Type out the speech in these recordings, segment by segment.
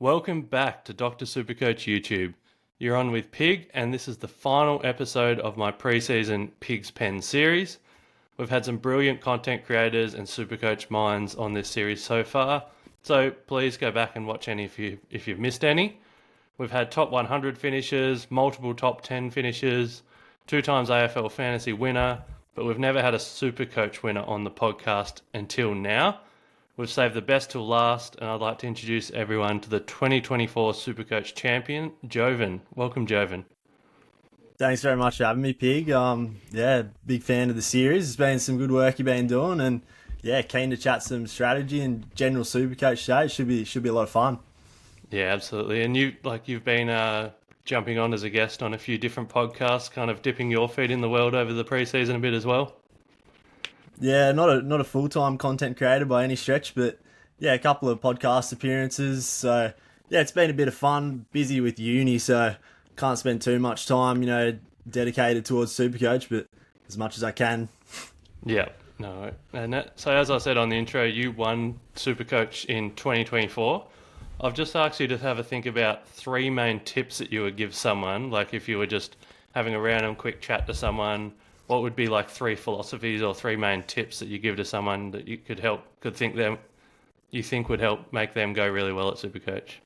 Welcome back to Dr. Supercoach YouTube. You're on with Pig, and this is the final episode of my pre-season Pig's Pen series. We've had some brilliant content creators and Supercoach minds on this series so far, so please go back and watch any if you've missed any. We've had top 100 finishers, multiple top 10 finishers, 2 times AFL fantasy winner, but we've never had a Supercoach winner on the podcast until now. We've saved the best till last, and I'd like to introduce everyone to the 2024 Supercoach champion, Joven. Welcome, Joven. Thanks very much for having me, Pig. Big fan of the series. It's been some good work you've been doing, and keen to chat some strategy and general Supercoach today. It should be a lot of fun. Yeah, absolutely. And you've been jumping on as a guest on a few different podcasts, kind of dipping your feet in the world over the preseason a bit as well. Yeah, not a full-time content creator by any stretch, but a couple of podcast appearances. So it's been a bit of fun. Busy with uni, so can't spend too much time, dedicated towards Supercoach, but as much as I can. Yeah, no. So as I said on the intro, you won Supercoach in 2024. I've just asked you to have a think about 3 main tips that you would give someone, like if you were just having a random quick chat to someone. What would be like 3 philosophies or 3 main tips that you give to someone that you think would help make them go really well at Supercoach?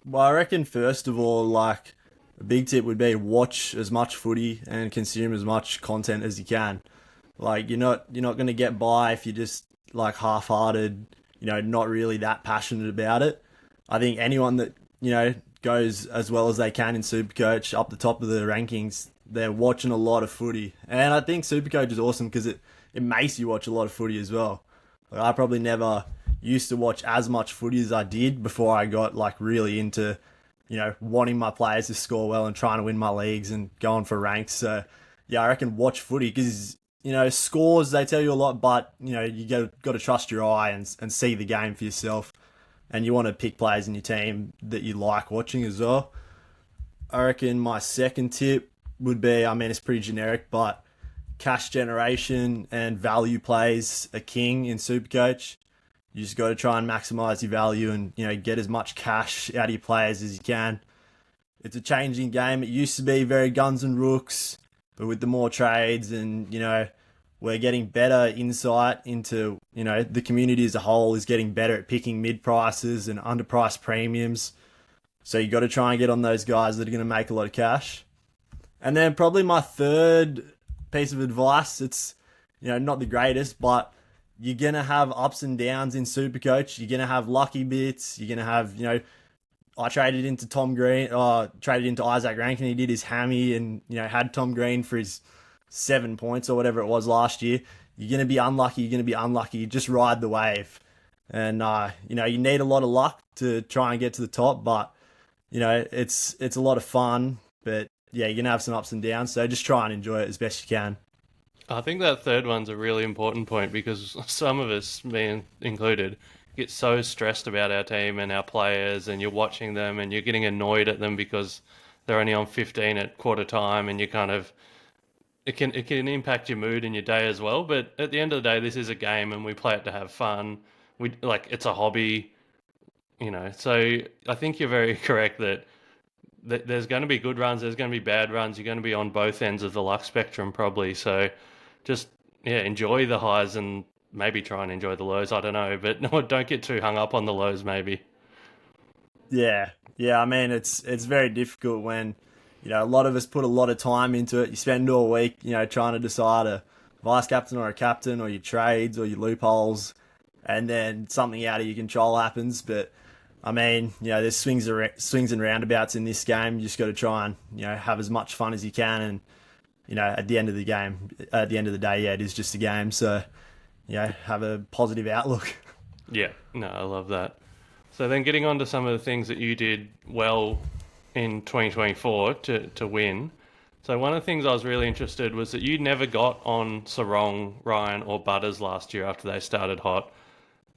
Well, I reckon first of all, like a big tip would be watch as much footy and consume as much content as you can. Like you're not going to get by if you're just like half-hearted, not really that passionate about it. I think anyone that goes as well as they can in Supercoach up the top of the rankings, they're watching a lot of footy. And I think Supercoach is awesome because it makes you watch a lot of footy as well. Like, I probably never used to watch as much footy as I did before I got like really into, wanting my players to score well and trying to win my leagues and going for ranks. So I reckon watch footy because, scores, they tell you a lot, but, you got to trust your eye and see the game for yourself. And you want to pick players in your team that you like watching as well. I reckon my second tip would be, it's pretty generic, but cash generation and value plays are king in Supercoach. You just got to try and maximize your value and, get as much cash out of your players as you can. It's a changing game. It used to be very guns and rooks, but with the more trades and, we're getting better insight into, the community as a whole is getting better at picking mid prices and underpriced premiums. So you got to try and get on those guys that are going to make a lot of cash. And then probably my third piece of advice, it's, not the greatest, but you're going to have ups and downs in Supercoach. You're going to have lucky bits. You're going to have, I traded into Isaac Rankin. He did his hammy and, had Tom Green for his 7 points or whatever it was last year. You're going to be unlucky. Just ride the wave. And, you need a lot of luck to try and get to the top, but, it's a lot of fun, but you're going to have some ups and downs, so just try and enjoy it as best you can. I think that third one's a really important point because some of us, me included, get so stressed about our team and our players, and you're watching them and you're getting annoyed at them because they're only on 15 at quarter time, and you kind of, it can impact your mood and your day as well. But at the end of the day, this is a game and we play it to have fun. It's a hobby, so I think you're very correct that there's going to be good runs, there's going to be bad runs, you're going to be on both ends of the luck spectrum probably, so just enjoy the highs and maybe try and enjoy the lows, I don't know, but no, don't get too hung up on the lows maybe. It's very difficult when a lot of us put a lot of time into it. You spend all week trying to decide a vice captain or a captain or your trades or your loopholes, and then something out of your control happens. But there's swings and roundabouts in this game. You just got to try and, have as much fun as you can. And, at the end of the day, it is just a game. So, have a positive outlook. Yeah, no, I love that. So then getting on to some of the things that you did well in 2024 to win. So one of the things I was really interested was that you never got on Sarong, Ryan or Butters last year after they started hot.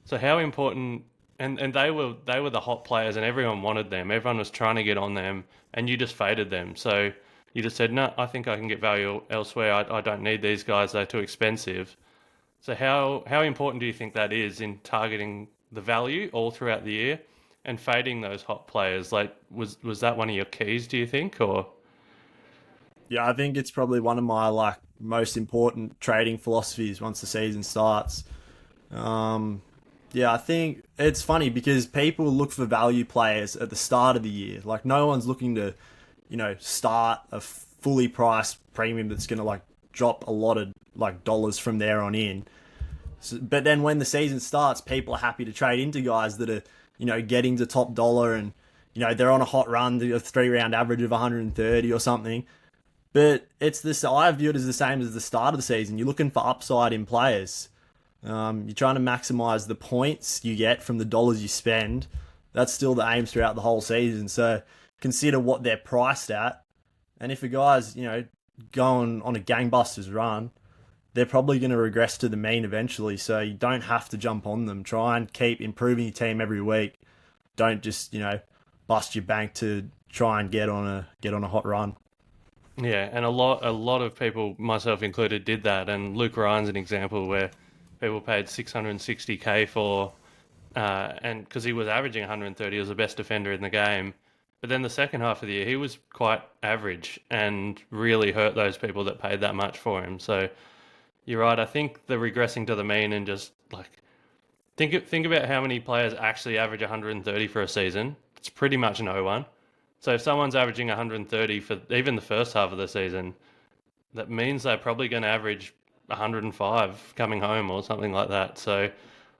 So how important... And they were the hot players and everyone wanted them. Everyone was trying to get on them and you just faded them. So you just said, no, I think I can get value elsewhere. I don't need these guys. They're too expensive. So how important do you think that is in targeting the value all throughout the year? and fading those hot players. Like, was that one of your keys, do you think? Or Yeah, I think it's probably one of my like most important trading philosophies once the season starts. Um, yeah, I think it's funny because people look for value players at the start of the year. Like no one's looking to, start a fully priced premium that's going to like drop a lot of like dollars from there on in. So, but then when the season starts, people are happy to trade into guys that are, getting to top dollar and, they're on a hot run, a 3 round average of 130 or something. But it's this, I view it as the same as the start of the season. You're looking for upside in players. You're trying to maximize the points you get from the dollars you spend. That's still the aim throughout the whole season. So consider what they're priced at. And if a guy's, going on a gangbusters run, they're probably going to regress to the mean eventually. So you don't have to jump on them. Try and keep improving your team every week. Don't just, bust your bank to try and get on a hot run. yeah, and a lot of people, myself included, did that. And Luke Ryan's an example where people paid 660K for, and because he was averaging 130, he was the best defender in the game. But then the second half of the year, he was quite average and really hurt those people that paid that much for him. So you're right. I think the regressing to the mean and just like think about how many players actually average 130 for a season. It's pretty much no one. So if someone's averaging 130 for even the first half of the season, that means they're probably going to average 105 coming home or something like that. So I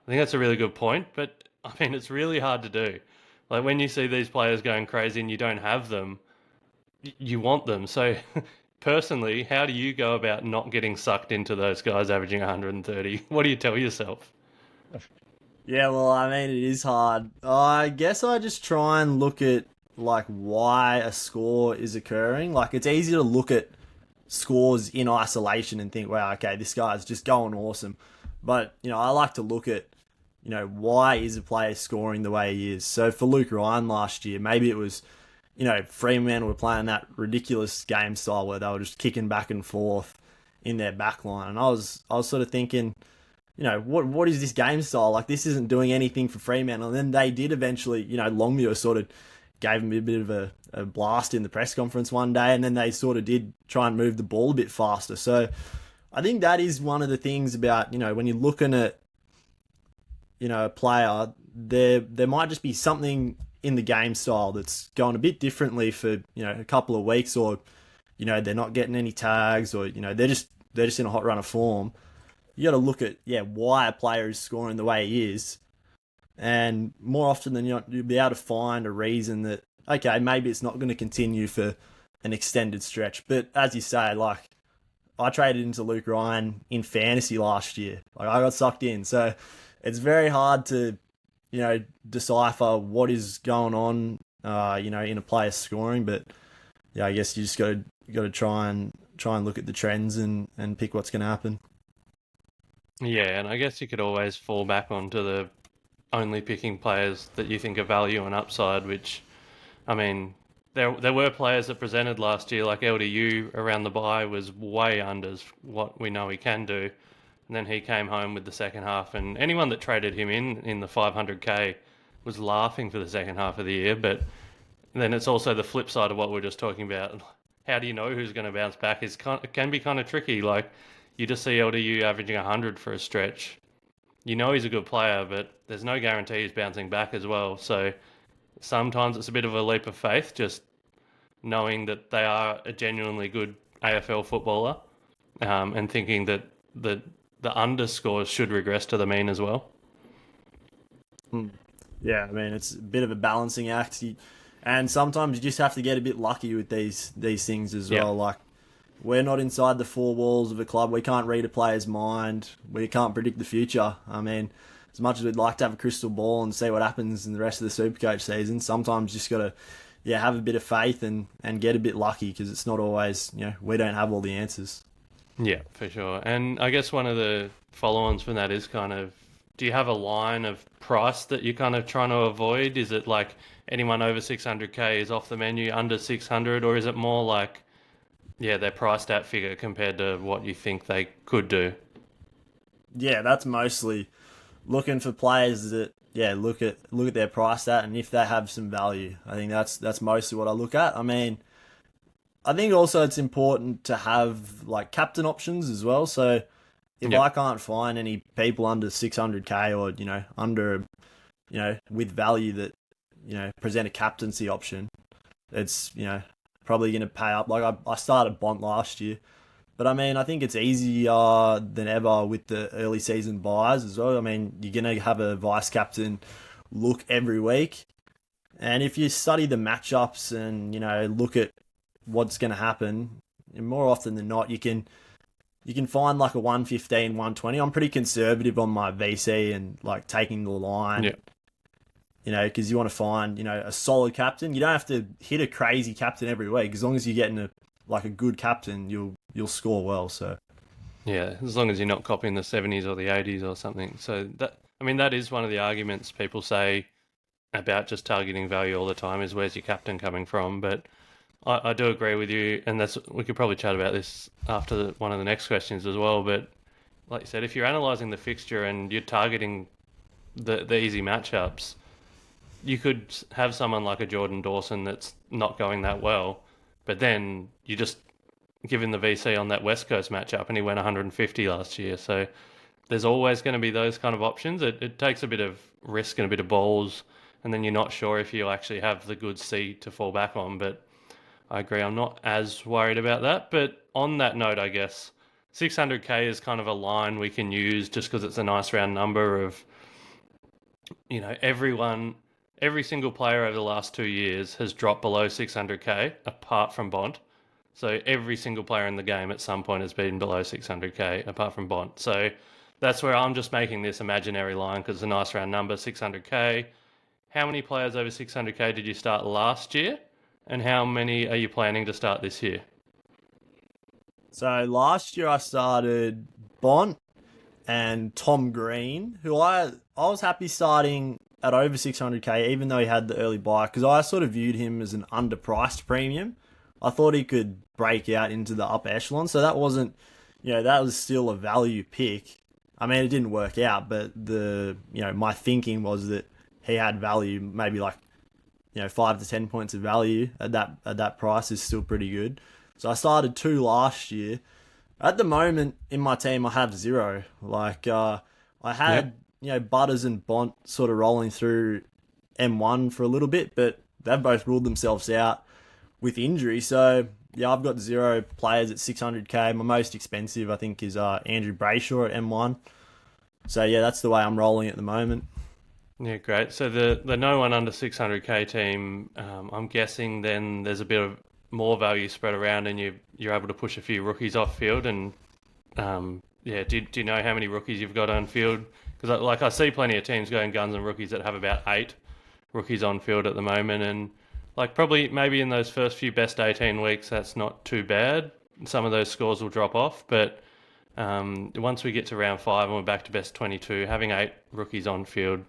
think that's a really good point. But I mean, it's really hard to do. Like when you see these players going crazy and you don't have them, you want them. So personally, how do you go about not getting sucked into those guys averaging 130? What do you tell yourself? Yeah, well, I mean, it is hard. I guess I just try and look at like why a score is occurring. Like it's easy to look at scores in isolation and think, wow, okay, this guy's just going awesome. But, I like to look at, why is a player scoring the way he is? So for Luke Ryan last year, maybe it was, Fremantle were playing that ridiculous game style where they were just kicking back and forth in their back line. And I was sort of thinking, what is this game style? Like, this isn't doing anything for Fremantle. And then they did eventually, Longmuir sort of gave him a bit of a blast in the press conference one day, and then they sort of did try and move the ball a bit faster. So I think that is one of the things about, when you're looking at, a player, there might just be something in the game style that's going a bit differently for, a couple of weeks, or, they're not getting any tags, or, they're just in a hot run of form. You got to look at, why a player is scoring the way he is. And more often than not, you'll be able to find a reason that, okay, maybe it's not going to continue for an extended stretch. But as you say, like, I traded into Luke Ryan in fantasy last year. Like, I got sucked in. So it's very hard to, decipher what is going on, in a player's scoring. But yeah, I guess you just got to try and look at the trends and pick what's going to happen. Yeah, and I guess you could always fall back onto the only picking players that you think are value and upside, which, I mean, there were players that presented last year, like LDU around the bye was way under what we know he can do. And then he came home with the second half, and anyone that traded him in the 500K was laughing for the second half of the year. But then it's also the flip side of what we're just talking about. How do you know who's going to bounce back? It can be kind of tricky. Like you just see LDU averaging 100 for a stretch. You know he's a good player, but there's no guarantee he's bouncing back as well. So sometimes it's a bit of a leap of faith, just knowing that they are a genuinely good AFL footballer, and thinking that the underscores should regress to the mean as well. Hmm. Yeah, I mean, it's a bit of a balancing act. And sometimes you just have to get a bit lucky with these things as Yeah. well. Like, we're not inside the four walls of a club. We can't read a player's mind. We can't predict the future. I mean, as much as we'd like to have a crystal ball and see what happens in the rest of the Supercoach season, sometimes you just got to, have a bit of faith and get a bit lucky, because it's not always, we don't have all the answers. Yeah, for sure. And I guess one of the follow-ons from that is kind of, do you have a line of price that you're kind of trying to avoid? Is it like anyone over 600K is off the menu, under 600, or is it more like, yeah, they're priced at figure compared to what you think they could do? Yeah, that's mostly looking for players that, yeah, look at their price at and if they have some value. I think that's mostly what I look at. I mean, I think also it's important to have like captain options as well. So if Yep. I can't find any people under 600k or under with value that present a captaincy option, it's probably going to pay up. Like I started Bont last year, but I mean I think it's easier than ever with the early season buys as well. I mean you're going to have a vice captain look every week, and if you study the matchups and look at what's going to happen, more often than not you can find like a 115, 120. I'm pretty conservative on my VC and like taking the line, Yep. because you want to find, a solid captain. You don't have to hit a crazy captain every week. As long as you're getting a good captain, you'll score well. So Yeah, as long as you're not copying the 70s or the 80s or something. So that, I mean, that is one of the arguments people say about just targeting value all the time is where's your captain coming from. But I do agree with you, and that's we could probably chat about this after one of the next questions as well. But like you said, if you're analysing the fixture and you're targeting the easy matchups, you could have someone like a Jordan Dawson that's not going that well, but then you just give him the VC on that West Coast matchup and he went 150 last year. So there's always going to be those kind of options. It takes a bit of risk and a bit of balls, and then you're not sure if you actually have the good seed to fall back on. But I agree, I'm not as worried about that. But on that note, I guess 600k is kind of a line we can use just because it's a nice round number of, every single player over the last 2 years has dropped below 600k apart from Bond. So every single player in the game at some point has been below 600k apart from Bond. So that's where I'm just making this imaginary line because it's a nice round number, 600k. How many players over 600k did you start last year? And how many are you planning to start this year? last year I started Bont and Tom Green, who I was happy starting at over 600k, even though he had the early buy, because I sort of viewed him as an underpriced premium. I thought he could break out into the upper echelon, so that wasn't, that was still a value pick. I mean, it didn't work out, but my thinking was that he had value, maybe like 5 to 10 points of value at that price is still pretty good. So I started two last year. At the moment in my team, I have zero. Like I Yep. had Butters and Bont sort of rolling through M1 for a little bit, but they've both ruled themselves out with injury. So yeah, I've got zero players at 600k. My most expensive, I think, is Andrew Brayshaw at M1. So yeah, that's the way I'm rolling at the moment. Yeah, great. So the no one under 600k team, I'm guessing then there's a bit of more value spread around, and you're able to push a few rookies off field. And yeah, do you know how many rookies you've got on field? Because I see plenty of teams going guns and rookies that have about 8 rookies on field at the moment, and like probably maybe in those first few best 18 weeks that's not too bad. Some of those scores will drop off, but once we get to round 5 and we're back to best 22, having 8 rookies on field,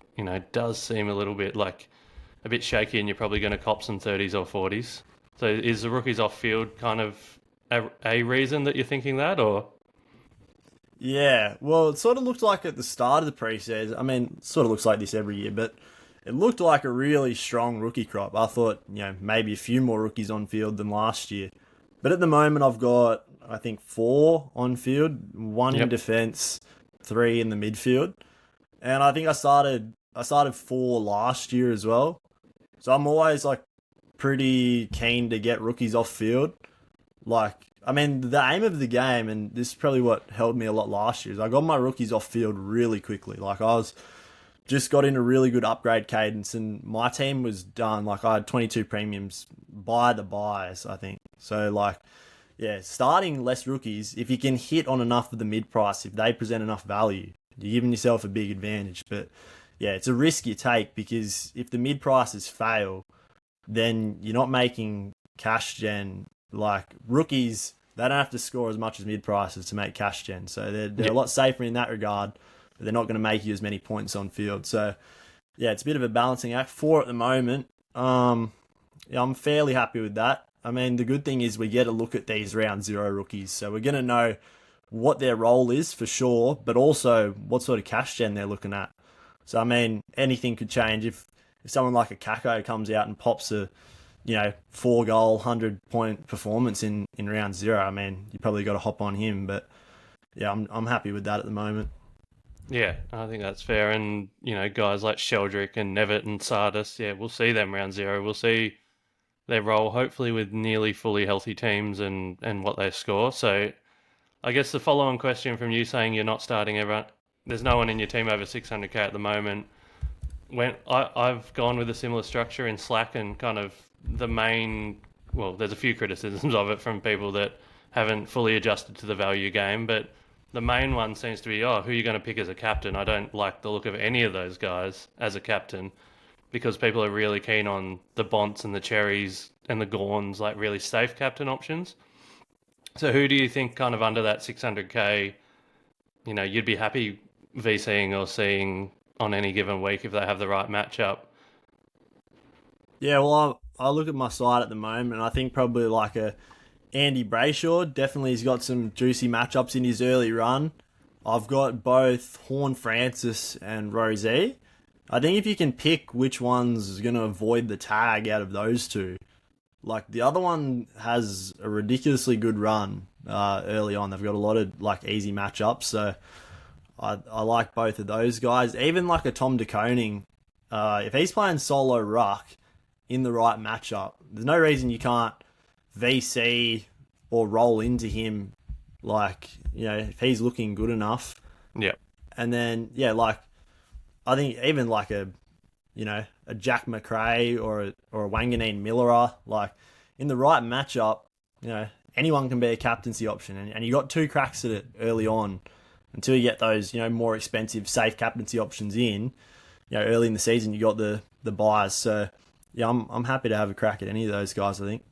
does seem a little bit like a bit shaky, and you're probably going to cop some 30s or 40s. So is the rookies off field kind of a reason that you're thinking that, or? Yeah, well, it sort of looked like at the start of the preseason. I mean, it sort of looks like this every year, but it looked like a really strong rookie crop. I thought, maybe a few more rookies on field than last year. But at the moment, I've got, I think, four on field, one in Yep. defence, three in the midfield. And I think I started four last year as well. So I'm always like pretty keen to get rookies off field. Like, I mean, the aim of the game, and this is probably what helped me a lot last year, is I got my rookies off field really quickly. Like, I was just got in a really good upgrade cadence, and my team was done. Like, I had 22 premiums by the buys, I think. So, like, yeah, starting less rookies, if you can hit on enough of the mid price, if they present enough value, you're giving yourself a big advantage. But yeah, it's a risk you take because if the mid prices fail, then you're not making cash gen. Like rookies, they don't have to score as much as mid prices to make cash gen, so they're a Yep. lot safer in that regard. But they're not going to make you as many points on field. So yeah, it's a bit of a balancing act. Four at the moment. Yeah, I'm fairly happy with that. I mean, the good thing is we get a look at these round zero rookies, so we're going to know what their role is for sure, but also what sort of cash gen they're looking at. So I mean, anything could change if someone like a Kako comes out and pops a 4 goal, 100 point performance in round zero. I mean, you probably got to hop on him, but yeah, I'm happy with that at the moment. Yeah, I think that's fair. And, guys like Sheldrick and Nevitt and Sardis, yeah, we'll see them round zero. We'll see their role, hopefully with nearly fully healthy teams and what they score. So I guess the follow-on question from you saying you're not starting everyone, there's no one in your team over 600k at the moment. When I've gone with a similar structure in Slack, and kind of the main, well, there's a few criticisms of it from people that haven't fully adjusted to the value game, but the main one seems to be, oh, who are you going to pick as a captain? I don't like the look of any of those guys as a captain, because people are really keen on the Bonts and the Cherries and the Gawns, like really safe captain options. So who do you think kind of under that 600k, you'd be happy VCing or seeing on any given week if they have the right matchup? Yeah, well, I look at my side at the moment. I think probably like a Andy Brayshaw. Definitely, he's got some juicy matchups in his early run. I've got both Horn Francis and Rosie. I think if you can pick which one's going to avoid the tag out of those two, like the other one has a ridiculously good run early on. They've got a lot of like easy matchups, so I like both of those guys. Even like a Tom DeConing, if he's playing solo ruck in the right matchup, there's no reason you can't VC or roll into him. Like if he's looking good enough, Yeah. and then yeah, like I think even like a Jack McRae or a Wanganeen Millerer, like in the right matchup, anyone can be a captaincy option, and you got two cracks at it early on until you get those more expensive safe captaincy options in. Early in the season you got the buys, so yeah, I'm happy to have a crack at any of those guys. I think.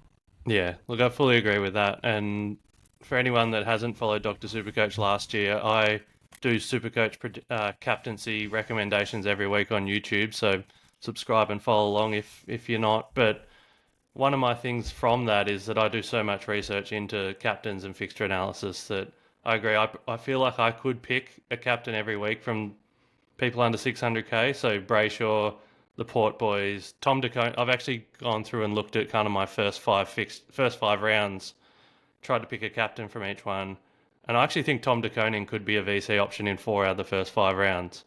Yeah, look, I fully agree with that. And for anyone that hasn't followed Dr. Supercoach last year, I do Supercoach captaincy recommendations every week on YouTube. So subscribe and follow along if you're not. But one of my things from that is that I do so much research into captains and fixture analysis that I agree. I feel like I could pick a captain every week from people under 600k. So Brayshaw, the Port Boys, Tom DeCone. I've actually gone through and looked at kind of my first five rounds, tried to pick a captain from each one, and I actually think Tom DeConing could be a VC option in 4 out of the first 5 rounds.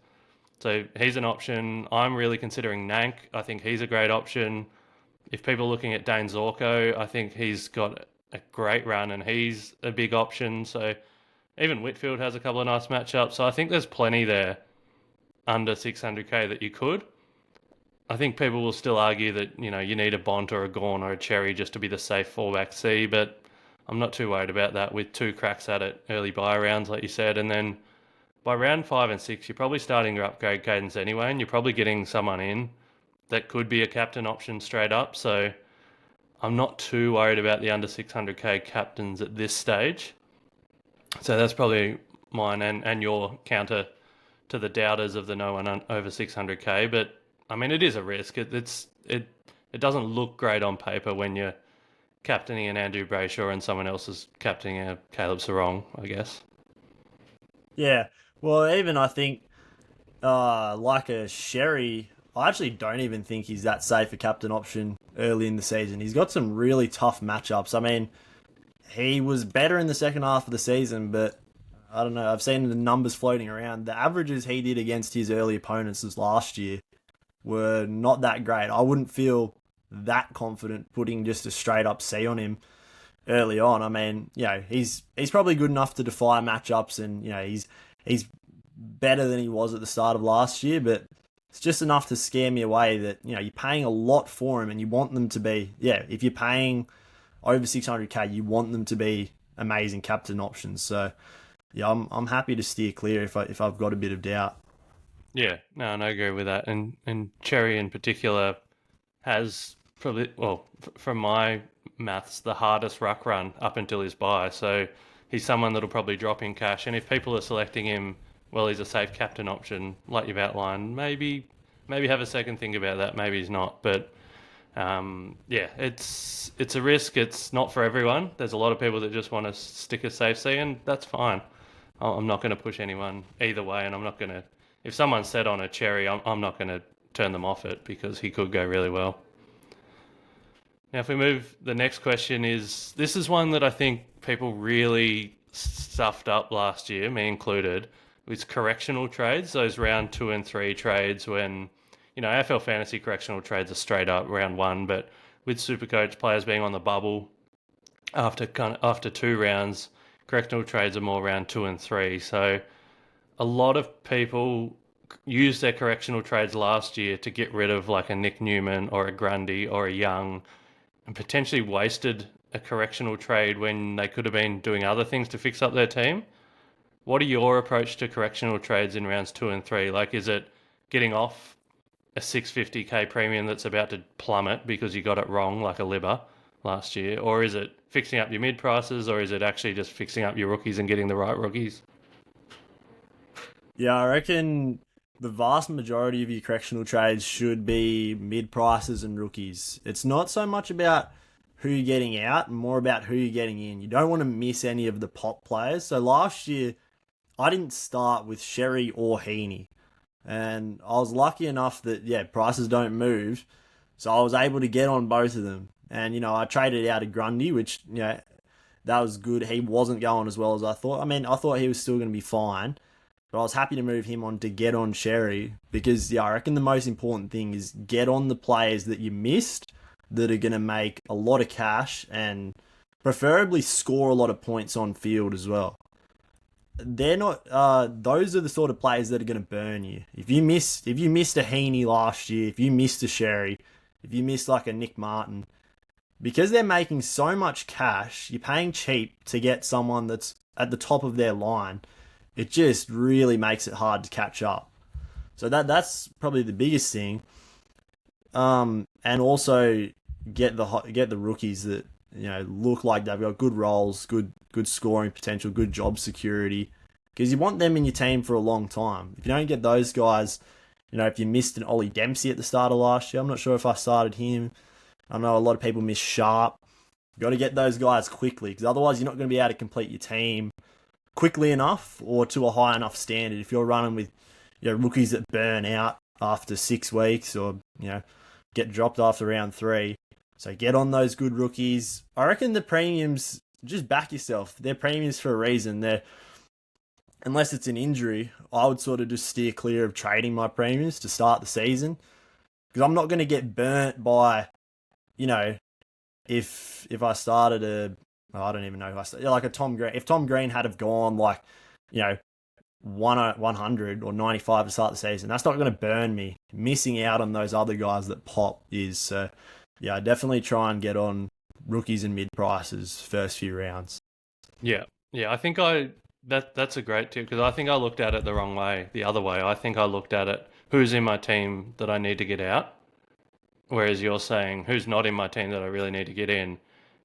So he's an option. I'm really considering Nank. I think he's a great option. If people are looking at Dane Zorko, I think he's got a great run and he's a big option. So even Whitfield has a couple of nice matchups. So I think there's plenty there under 600k that you could. I think people will still argue that you need a Bont or a Gawn or a Cherry just to be the safe fallback C, but I'm not too worried about that with 2 cracks at it early buy rounds, like you said, and then by round 5 and 6, you're probably starting your upgrade cadence anyway, and you're probably getting someone in that could be a captain option straight up. So I'm not too worried about the under 600k captains at this stage. So that's probably mine and your counter to the doubters of the no one over 600k. But I mean, it is a risk. It doesn't look great on paper when you're captaining an Andrew Brayshaw and someone else is captaining a Caleb Sarong, I guess. Yeah, well, even I think like a Sherry, I actually don't even think he's that safe a captain option early in the season. He's got some really tough matchups. I mean, he was better in the second half of the season, but I don't know. I've seen the numbers floating around. The averages he did against his early opponents this last year were not that great. I wouldn't feel that confident putting just a straight up C on him early on. I mean, he's probably good enough to defy matchups, and he's better than he was at the start of last year, but it's just enough to scare me away that you're paying a lot for him, and you want them to be if you're paying over 600k, you want them to be amazing captain options. So yeah, I'm happy to steer clear if I've got a bit of doubt. Yeah, no, and I agree with that. And Cherry in particular has probably, well, from my maths, the hardest ruck run up until his buy. So he's someone that'll probably drop in cash. And if people are selecting him, well, he's a safe captain option, like you've outlined. Maybe have a second think about that. Maybe he's not. But yeah, it's a risk. It's not for everyone. There's a lot of people that just want to stick a safe C, and that's fine. I'm not going to push anyone either way, and I'm not going to if someone's set on a cherry, I'm not going to turn them off it because he could go really well. Now, if we move, the next question is this is one that I think people really stuffed up last year, me included, with correctional trades, those round 2 and 3 trades when, AFL fantasy correctional trades are straight up round 1, but with Supercoach players being on the bubble after 2 rounds, correctional trades are more round 2 and 3. So a lot of people used their correctional trades last year to get rid of like a Nick Newman or a Grundy or a Young and potentially wasted a correctional trade when they could have been doing other things to fix up their team. What are your approach to correctional trades in rounds 2 and 3? Like, is it getting off a 650k premium that's about to plummet because you got it wrong, like a Libba last year, or is it fixing up your mid prices, or is it actually just fixing up your rookies and getting the right rookies? Yeah, I reckon the vast majority of your correctional trades should be mid prices and rookies. It's not so much about who you're getting out and more about who you're getting in. You don't want to miss any of the pop players. So last year, I didn't start with Sherry or Heaney. And I was lucky enough that, yeah, prices don't move. So I was able to get on both of them. And, I traded out a Grundy, which, that was good. He wasn't going as well as I thought. I mean, I thought he was still going to be fine. But I was happy to move him on to get on Sherry because, yeah, I reckon the most important thing is get on the players that you missed that are going to make a lot of cash and preferably score a lot of points on field as well. They're not. Those are the sort of players that are going to burn you. If you missed a Heaney last year, if you missed a Sherry, if you missed like a Nick Martin, because they're making so much cash, you're paying cheap to get someone that's at the top of their line. It just really makes it hard to catch up. So that's probably the biggest thing. And also get the rookies that look like they've got good roles, good scoring potential, good job security, because you want them in your team for a long time. If you don't get those guys, if you missed an Ollie Dempsey at the start of last year, I'm not sure if I started him. I know a lot of people miss Sharp. You got to get those guys quickly because otherwise you're not going to be able to complete your team quickly enough or to a high enough standard. If you're running with rookies that burn out after 6 weeks or get dropped after round 3, so get on those good rookies. I reckon the premiums, just back yourself. They're premiums for a reason. They're, unless it's an injury, I would sort of just steer clear of trading my premiums to start the season because I'm not going to get burnt by if I started I don't even know who I started. Like a Tom Green. If Tom Green had have gone like, 100 or 95 to start the season, that's not going to burn me. Missing out on those other guys that pop is, yeah, definitely try and get on rookies and mid prices first few rounds. Yeah, yeah. I think that's a great tip because I think I looked at it the wrong way, the other way. I think I looked at it who's in my team that I need to get out, whereas you're saying who's not in my team that I really need to get in.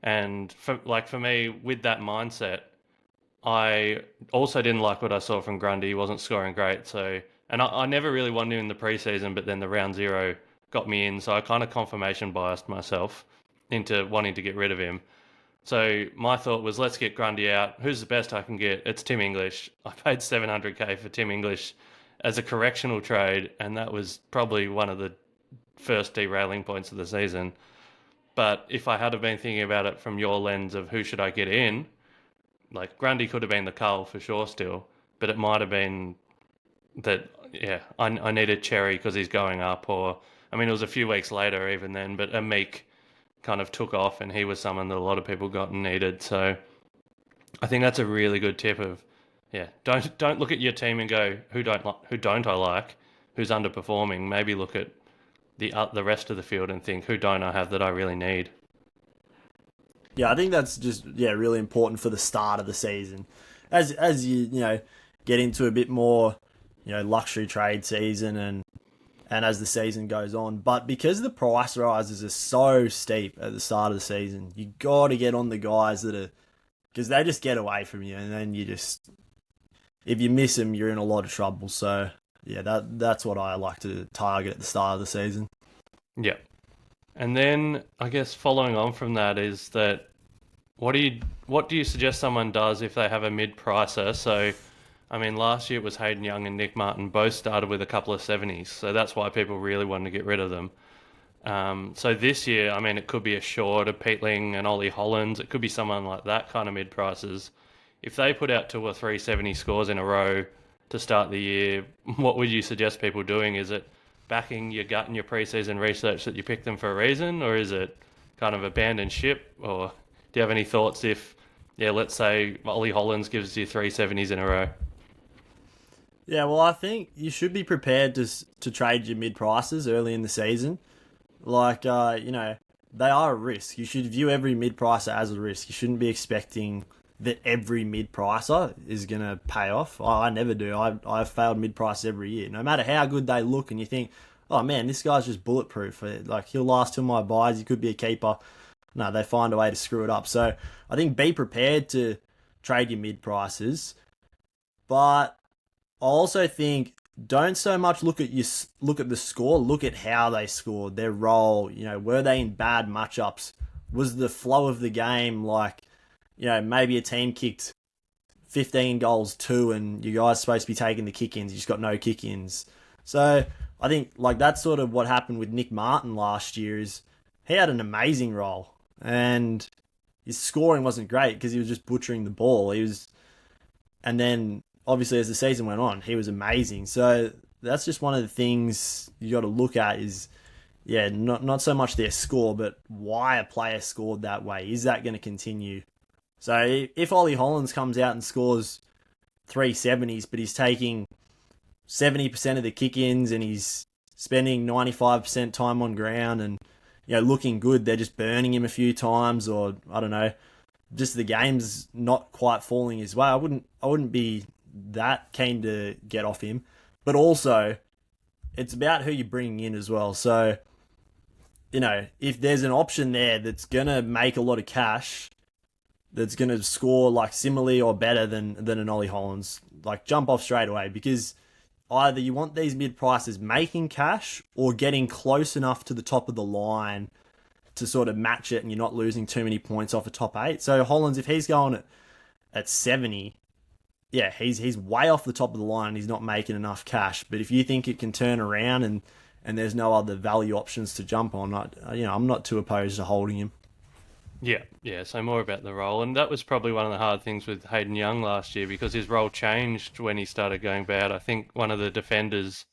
And for me, with that mindset, I also didn't like what I saw from Grundy. He wasn't scoring great. So, and I never really wanted him in the preseason, but then the round 0 got me in. So I kind of confirmation biased myself into wanting to get rid of him. So my thought was, let's get Grundy out. Who's the best I can get? It's Tim English. I paid 700k for Tim English as a correctional trade, and that was probably one of the first derailing points of the season. But if I had have been thinking about it from your lens of who should I get in, like Grundy could have been the cull for sure still, but it might have been that, yeah, I needed Cherry because he's going up, or, I mean, it was a few weeks later even then, but Amik kind of took off and he was someone that a lot of people got and needed. So I think that's a really good tip of, yeah, don't look at your team and go, who don't I like, who's underperforming. Maybe look at the rest of the field and think, who don't I have that I really need? Yeah, I think that's just really important for the start of the season. As you get into a bit more luxury trade season and as the season goes on. But because the price rises are so steep at the start of the season, you got to get on the guys that are, because they just get away from you, and then if you miss them, you're in a lot of trouble. So yeah, that's what I like to target at the start of the season. Yeah. And then I guess following on from that is that what do you suggest someone does if they have a mid pricer? So I mean, last year it was Hayden Young and Nick Martin both started with a couple of 70s, so that's why people really wanted to get rid of them. So this year, I mean, it could be a Short, a Peatling, and Ollie Hollands. It could be someone like that kind of mid prices. If they put out 2 or 3 70 scores in a row to start the year, what would you suggest people doing? Is it backing your gut and your preseason research that you picked them for a reason, or is it kind of abandon ship? Or do you have any thoughts if, yeah, let's say Ollie Hollands gives you 370s in a row? Yeah, well, I think you should be prepared to trade your mid prices early in the season. Like, they are a risk. You should view every mid pricer as a risk. You shouldn't be expecting that every mid pricer is going to pay off. I never do. I've failed mid price every year. No matter how good they look, and you think, oh man, this guy's just bulletproof. Like, he'll last till my buys. He could be a keeper. No, they find a way to screw it up. So I think be prepared to trade your mid prices. But I also think don't so much look at the score. Look at how they scored, their role. Were they in bad matchups? Was the flow of the game like, maybe a team kicked 15 goals too, and you guys supposed to be taking the kick-ins. You just got no kick-ins. So I think like that's sort of what happened with Nick Martin last year. Is he had an amazing role, and his scoring wasn't great because he was just butchering the ball. And then obviously as the season went on, he was amazing. So that's just one of the things you got to look at is, yeah, not so much their score, but why a player scored that way. Is that going to continue? So if Ollie Hollands comes out and scores 370s, but he's taking 70% of the kick-ins and he's spending 95% time on ground and looking good, they're just burning him a few times, or I don't know, just the game's not quite falling his way. I wouldn't be that keen to get off him. But also, it's about who you're bringing in as well. So, if there's an option there that's going to make a lot of cash, that's going to score like similarly or better than an Ollie Hollands, like jump off straight away, because either you want these mid prices making cash or getting close enough to the top of the line to sort of match it and you're not losing too many points off a top 8. So Hollands, if he's going at 70, yeah, he's way off the top of the line. He's not making enough cash. But if you think it can turn around and there's no other value options to jump on, I'm not too opposed to holding him. Yeah. So more about the role, and that was probably one of the hard things with Hayden Young last year because his role changed when he started going bad. I think one of the defenders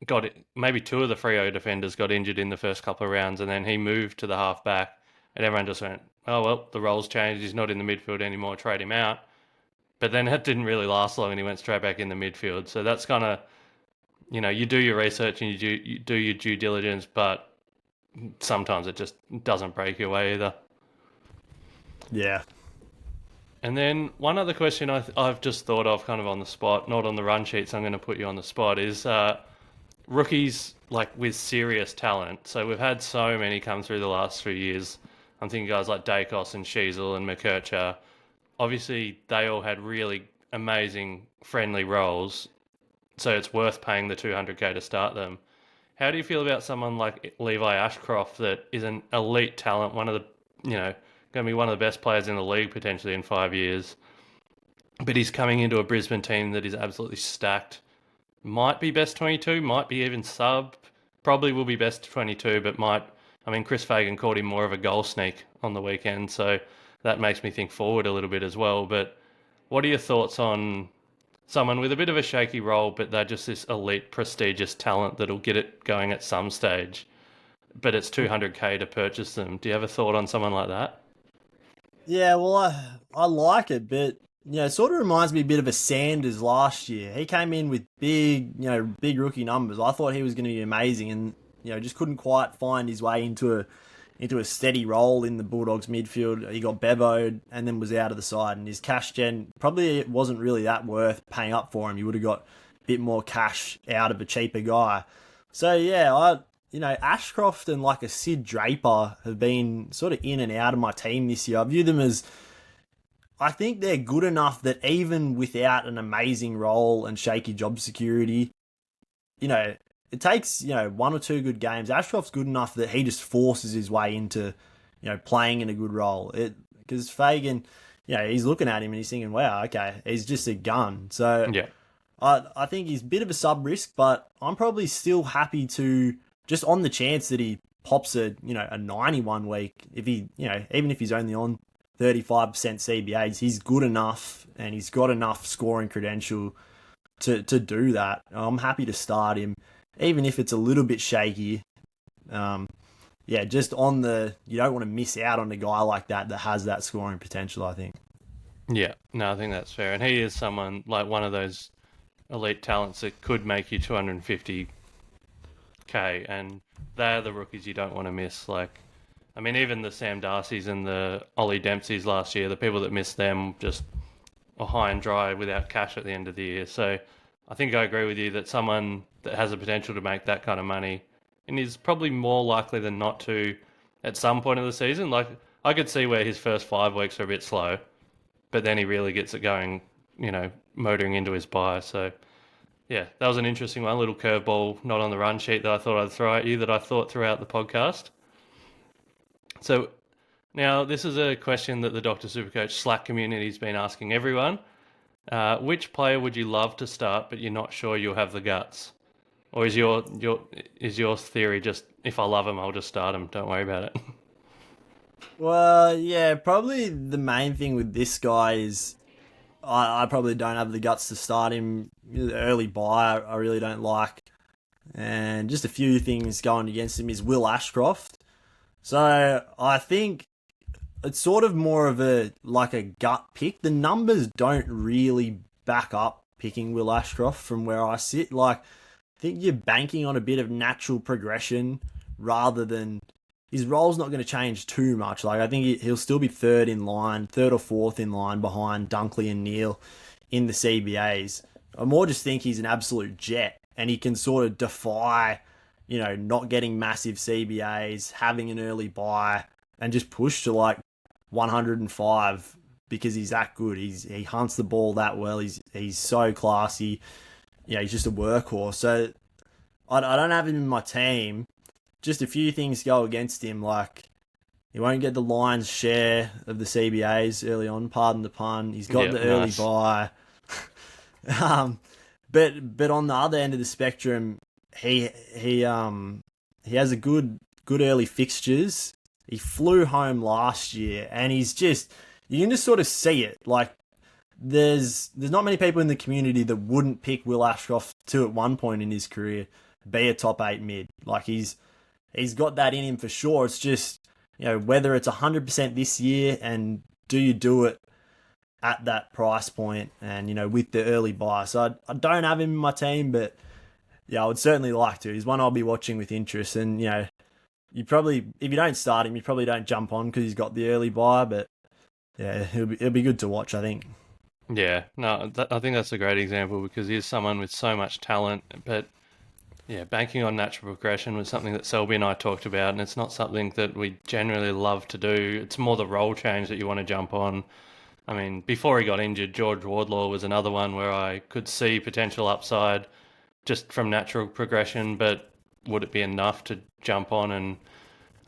got it. Maybe two of the Freo defenders got injured in the first couple of rounds, and then he moved to the half back, and everyone just went, "Oh well, the role's changed. He's not in the midfield anymore. Trade him out." But then that didn't really last long, and he went straight back in the midfield. So that's kind of, you do your research and you do your due diligence, but sometimes it just doesn't break your way either. Yeah. And then one other question I've just thought of kind of on the spot, not on the run sheets, I'm going to put you on the spot, is rookies like with serious talent. So we've had so many come through the last 3 years. I'm thinking guys like Dacos and Sheasel and McKercher. Obviously, they all had really amazing friendly roles, so it's worth paying the 200k to start them. How do you feel about someone like Levi Ashcroft that is an elite talent, one of the, going to be one of the best players in the league potentially in 5 years, but he's coming into a Brisbane team that is absolutely stacked. Might be best 22, might be even sub, probably will be best 22, but Chris Fagan called him more of a goal sneak on the weekend, so that makes me think forward a little bit as well. But what are your thoughts on someone with a bit of a shaky role, but they're just this elite, prestigious talent that'll get it going at some stage, but it's 200k to purchase them? Do you have a thought on someone like that? Yeah, well, I like it, but it sort of reminds me a bit of a Sanders last year. He came in with big rookie numbers. I thought he was going to be amazing, and just couldn't quite find his way into a steady role in the Bulldogs midfield. He got bevoed and then was out of the side, and his cash gen probably wasn't really that worth paying up for him. You would have got a bit more cash out of a cheaper guy. So yeah, Ashcroft and like a Sid Draper have been sort of in and out of my team this year. I view them as, I think they're good enough that even without an amazing role and shaky job security, it takes, one or two good games. Ashcroft's good enough that he just forces his way into, playing in a good role. Because Fagan, he's looking at him and he's thinking, wow, okay, he's just a gun. So Yeah. I think he's a bit of a sub risk, but I'm probably still happy to, just on the chance that he pops a 91 week, if he, even if he's only on 35% CBAs, he's good enough and he's got enough scoring credential to do that. I'm happy to start him, even if it's a little bit shaky. Um, just you don't want to miss out on a guy like that has that scoring potential, I think. Yeah. No, I think that's fair. And he is someone like one of those elite talents that could make you 250k, and they're the rookies you don't want to miss. Like, I mean, even the Sam Darcys and the Ollie Dempseys last year, the people that missed them just are high and dry without cash at the end of the year. So I think I agree with you that someone that has the potential to make that kind of money and is probably more likely than not to at some point of the season. Like, I could see where his first 5 weeks are a bit slow, but then he really gets it going, motoring into his bye. So yeah, that was an interesting one. A little curveball, not on the run sheet, that I thought I'd throw at you, that I thought throughout the podcast. So now this is a question that the Doctor Supercoach Slack community's been asking everyone. Which player would you love to start, but you're not sure you'll have the guts? Or is your theory just, if I love him, I'll just start him? Don't worry about it. Well, yeah, probably the main thing with this guy is I probably don't have the guts to start him. The early buy I really don't like. And just a few things going against him is Will Ashcroft. So I think it's sort of more of a gut pick. The numbers don't really back up picking Will Ashcroft from where I sit. Like, I think you're banking on a bit of natural progression rather than his role's not going to change too much. Like, I think he'll still be third or fourth in line behind Dunkley and Neil in the CBAs. I more just think he's an absolute jet and he can sort of defy, not getting massive CBAs, having an early buy, and just push to like 105 because he's that good. He hunts the ball that well. He's so classy. He's just a workhorse. So I don't have him in my team. Just a few things go against him, like he won't get the Lions' share of the CBAs early on. Pardon the pun. He's got the early buy. But on the other end of the spectrum, he has a good early fixtures. He flew home last year, and you can just sort of see it. Like, there's not many people in the community that wouldn't pick Will Ashcroft to at one point in his career be a top 8 mid. Like, he's got that in him for sure. It's just, whether it's 100% this year and do you do it at that price point and, with the early buy. So I don't have him in my team, but yeah, I would certainly like to. He's one I'll be watching with interest. And, you probably, if you don't start him, you probably don't jump on because he's got the early buy, but yeah, it'll be good to watch, I think. Yeah, no, I think that's a great example because he's someone with so much talent, but yeah, banking on natural progression was something that Selby and I talked about, and it's not something that we generally love to do. It's more the role change that you want to jump on. I mean, before he got injured, George Wardlaw was another one where I could see potential upside just from natural progression, but would it be enough to jump on? And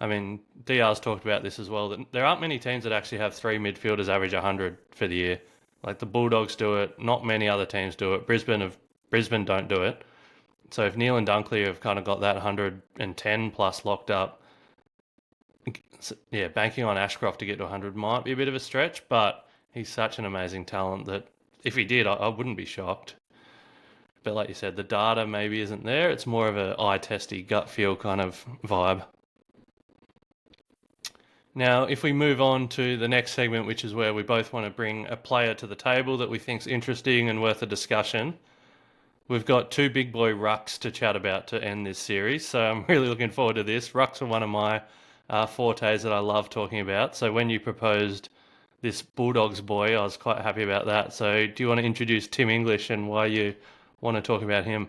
I mean, DR's talked about this as well, that there aren't many teams that actually have 3 midfielders average 100 for the year. Like, the Bulldogs do it, not many other teams do it. Brisbane don't do it. So if Neil and Dunkley have kind of got that 110 plus locked up, yeah, banking on Ashcroft to get to 100 might be a bit of a stretch, but he's such an amazing talent that if he did, I wouldn't be shocked. But like you said, the data maybe isn't there. It's more of a eye-testy, gut feel kind of vibe. Now, if we move on to the next segment, which is where we both want to bring a player to the table that we think's interesting and worth a discussion, we've got 2 big boy rucks to chat about to end this series, so I'm really looking forward to this. Rucks are one of my fortes that I love talking about, so when you proposed this Bulldogs boy, I was quite happy about that. So do you want to introduce Tim English and why you want to talk about him?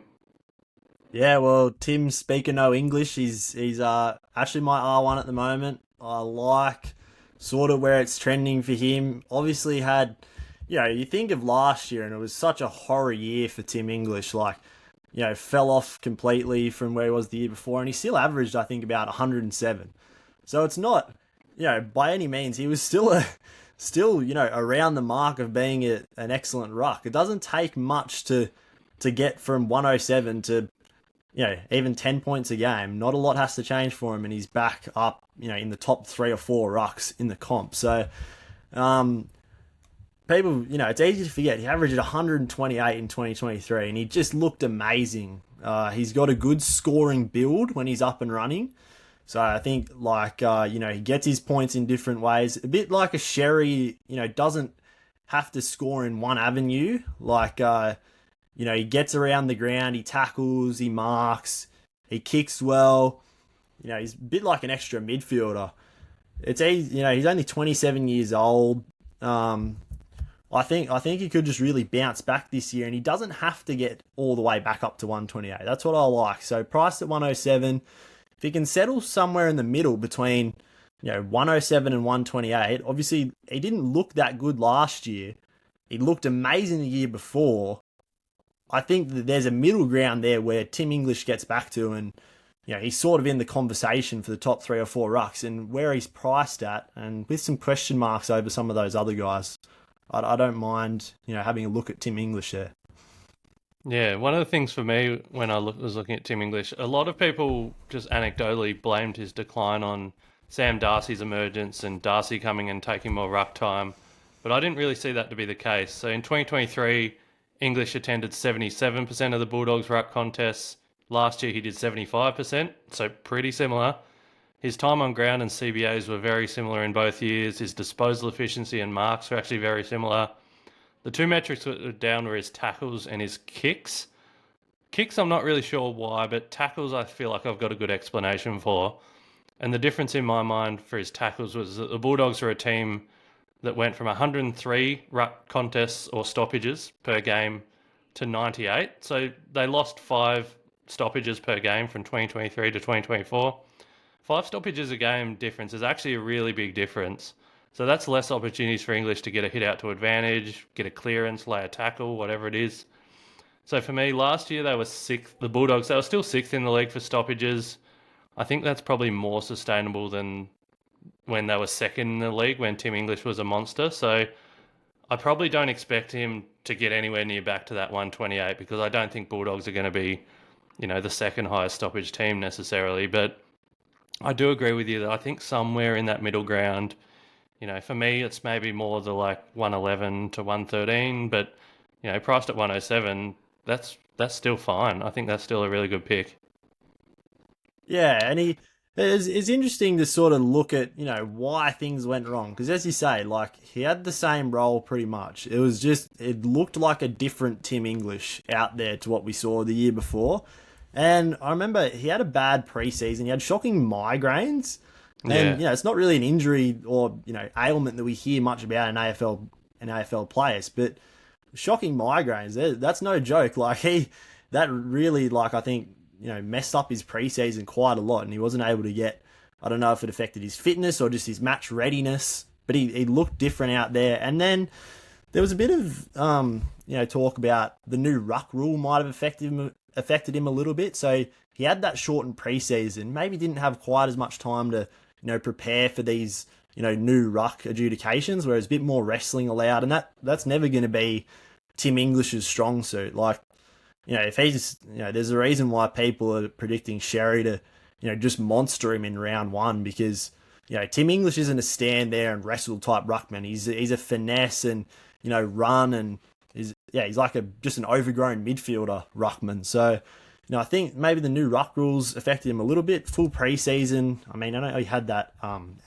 Yeah, well, Tim's speaking no English. He's actually my R1 at the moment. I like sort of where it's trending for him. Obviously had, you think of last year and it was such a horror year for Tim English. Like, fell off completely from where he was the year before and he still averaged, I think, about 107. So it's not, by any means, he was still still, around the mark of being an excellent ruck. It doesn't take much to get from 107 to, even 10 points a game. Not a lot has to change for him, and he's back up, in the top 3 or 4 rucks in the comp. So, people, it's easy to forget. He averaged 128 in 2023, and he just looked amazing. He's got a good scoring build when he's up and running. So I think, he gets his points in different ways. A bit like a Sherry, doesn't have to score in one avenue. He gets around the ground, he tackles, he marks, he kicks well. He's a bit like an extra midfielder. It's easy, he's only 27 years old. I think he could just really bounce back this year, and he doesn't have to get all the way back up to 128. That's what I like. So priced at 107, if he can settle somewhere in the middle between 107 and 128. Obviously, he didn't look that good last year. He looked amazing the year before. I think that there's a middle ground there where Tim English gets back to, and he's sort of in the conversation for the top 3 or 4 rucks, and where he's priced at, and with some question marks over some of those other guys. I don't mind, having a look at Tim English there. Yeah, one of the things for me when was looking at Tim English, a lot of people just anecdotally blamed his decline on Sam Darcy's emergence and Darcy coming and taking more ruck time, but I didn't really see that to be the case. So in 2023, English attended 77% of the Bulldogs ruck contests. Last year he did 75%, so pretty similar. His time on ground and CBAs were very similar in both years. His disposal efficiency and marks were actually very similar. The two metrics that were down were his tackles and his kicks. Kicks, I'm not really sure why, but tackles I feel like I've got a good explanation for. And the difference in my mind for his tackles was that the Bulldogs were a team that went from 103 ruck contests or stoppages per game to 98. So they lost 5 stoppages per game from 2023 to 2024. 5 stoppages a game difference is actually a really big difference. So that's less opportunities for English to get a hit out to advantage, get a clearance, lay a tackle, whatever it is. So for me, last year they were 6th. The Bulldogs, they were still 6th in the league for stoppages. I think that's probably more sustainable than when they were 2nd in the league when Tim English was a monster. So I probably don't expect him to get anywhere near back to that 128 because I don't think Bulldogs are going to be, the second highest stoppage team necessarily. But I do agree with you that I think somewhere in that middle ground, for me, it's maybe more the 111 to 113, but, priced at 107, that's still fine. I think that's still a really good pick. Yeah, and it's interesting to sort of look at, why things went wrong. Because as you say, he had the same role pretty much. It looked like a different Tim English out there to what we saw the year before. And I remember he had a bad preseason. He had shocking migraines. And, Yeah. it's not really an injury or, ailment that we hear much about in AFL players, but shocking migraines, that's no joke. That really, I think, messed up his preseason quite a lot, and he wasn't able to get, I don't know if it affected his fitness or just his match readiness, but he looked different out there. And then there was a bit of, talk about the new ruck rule might have affected him a little bit. So he had that shortened preseason, maybe didn't have quite as much time to, prepare for these, new ruck adjudications, where there's a bit more wrestling allowed, and that's never going to be Tim English's strong suit. If he's, there's a reason why people are predicting Sherry to, just monster him in round 1 because, Tim English isn't a stand there and wrestle type ruckman. He's a finesse and, run, and he's just an overgrown midfielder ruckman. So, I think maybe the new ruck rules affected him a little bit. Full preseason. I mean, I know he had that